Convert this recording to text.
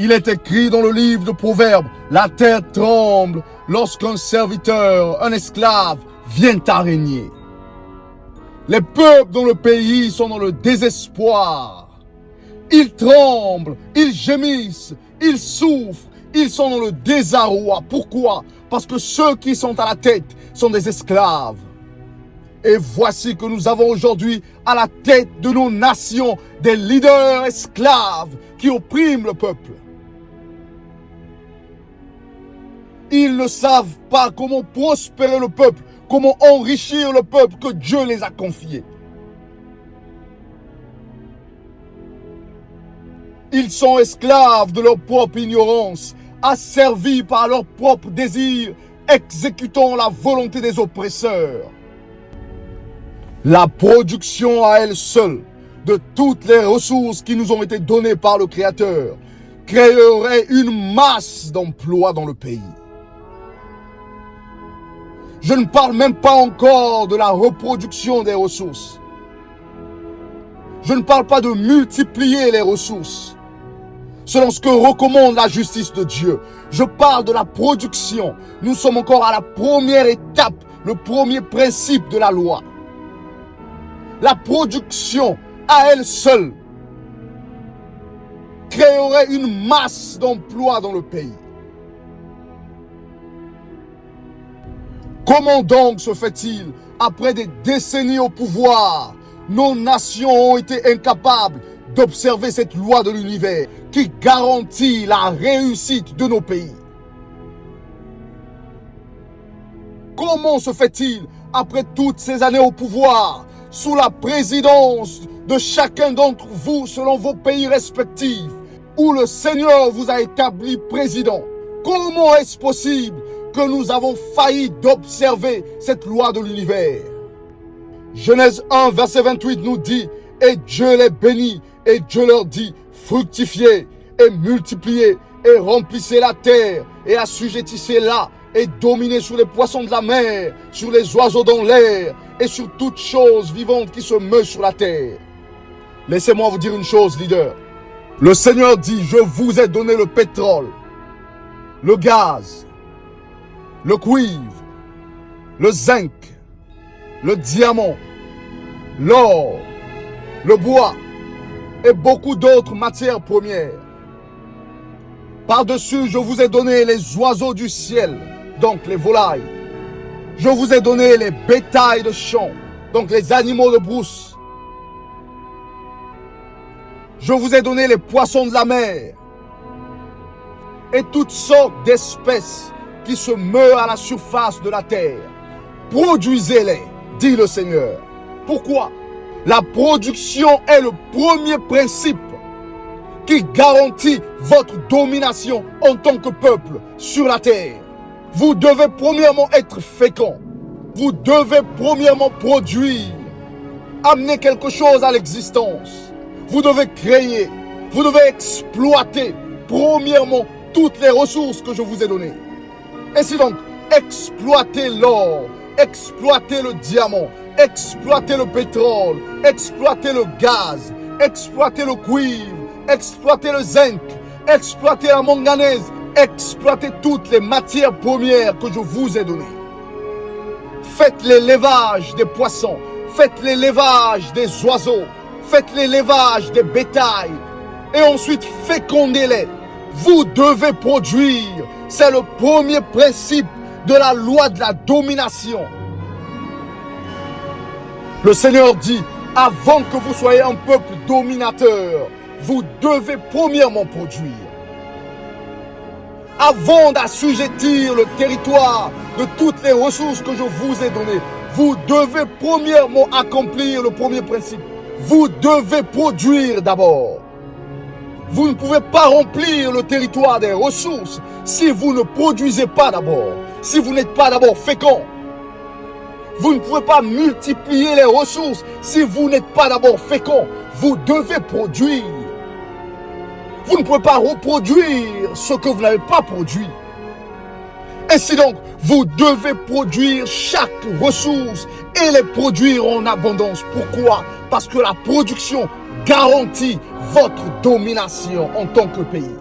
Il est écrit dans le livre de Proverbes, la terre tremble lorsqu'un serviteur, un esclave, vient à régner. Les peuples dans le pays sont dans le désespoir. Ils tremblent, ils gémissent, ils souffrent, ils sont dans le désarroi. Pourquoi? Parce que ceux qui sont à la tête sont des esclaves. Et voici que nous avons aujourd'hui à la tête de nos nations des leaders esclaves qui oppriment le peuple. Ils ne savent pas comment prospérer le peuple, comment enrichir le peuple que Dieu les a confiés. Ils sont esclaves de leur propre ignorance, asservis par leurs propres désirs, exécutant la volonté des oppresseurs. La production à elle seule de toutes les ressources qui nous ont été données par le Créateur créerait une masse d'emplois dans le pays. Je ne parle même pas encore de la reproduction des ressources. Je ne parle pas de multiplier les ressources, selon ce que recommande la justice de Dieu. Je parle de la production. Nous sommes encore à la première étape, le premier principe de la loi. La production, à elle seule, créerait une masse d'emplois dans le pays. Comment donc se fait-il, après des décennies au pouvoir, nos nations ont été incapables d'observer cette loi de l'univers qui garantit la réussite de nos pays? Comment se fait-il, après toutes ces années au pouvoir, sous la présidence de chacun d'entre vous selon vos pays respectifs, où le Seigneur vous a établi président, comment est-ce possible que nous avons failli d'observer cette loi de l'univers? Genèse 1, verset 28 nous dit, « Et Dieu les bénit, et Dieu leur dit, fructifiez et multipliez, et remplissez la terre, et assujettissez-la, et dominez sur les poissons de la mer, sur les oiseaux dans l'air, et sur toute chose vivante qui se meut sur la terre. » Laissez-moi vous dire une chose, leader. Le Seigneur dit, je vous ai donné le pétrole, le gaz, le cuivre, le zinc, le diamant, l'or, le bois et beaucoup d'autres matières premières. Par-dessus, je vous ai donné les oiseaux du ciel, donc les volailles. Je vous ai donné les bétails de champ, donc les animaux de brousse. Je vous ai donné les poissons de la mer et toutes sortes d'espèces qui se meurent à la surface de la terre. Produisez-les, dit le Seigneur. Pourquoi? La production est le premier principe qui garantit votre domination en tant que peuple sur la terre. Vous devez premièrement être fécond. Vous devez premièrement produire, amener quelque chose à l'existence. Vous devez créer, vous devez exploiter premièrement toutes les ressources que je vous ai données. Ainsi donc, exploitez l'or, exploitez le diamant, exploitez le pétrole, exploitez le gaz, exploitez le cuivre, exploitez le zinc, exploitez la manganèse, exploitez toutes les matières premières que je vous ai données. Faites l'élevage des poissons, faites l'élevage des oiseaux, faites l'élevage des bétails et ensuite fécondez-les. Vous devez produire. C'est le premier principe de la loi de la domination. Le Seigneur dit, avant que vous soyez un peuple dominateur, vous devez premièrement produire. Avant d'assujettir le territoire de toutes les ressources que je vous ai données, vous devez premièrement accomplir le premier principe. Vous devez produire d'abord. Vous ne pouvez pas remplir le territoire des ressources si vous ne produisez pas d'abord, si vous n'êtes pas d'abord fécond. Vous ne pouvez pas multiplier les ressources si vous n'êtes pas d'abord fécond. Vous devez produire. Vous ne pouvez pas reproduire ce que vous n'avez pas produit. Ainsi donc, vous devez produire chaque ressource et les produire en abondance. Pourquoi? Parce que la production garantit votre domination en tant que pays.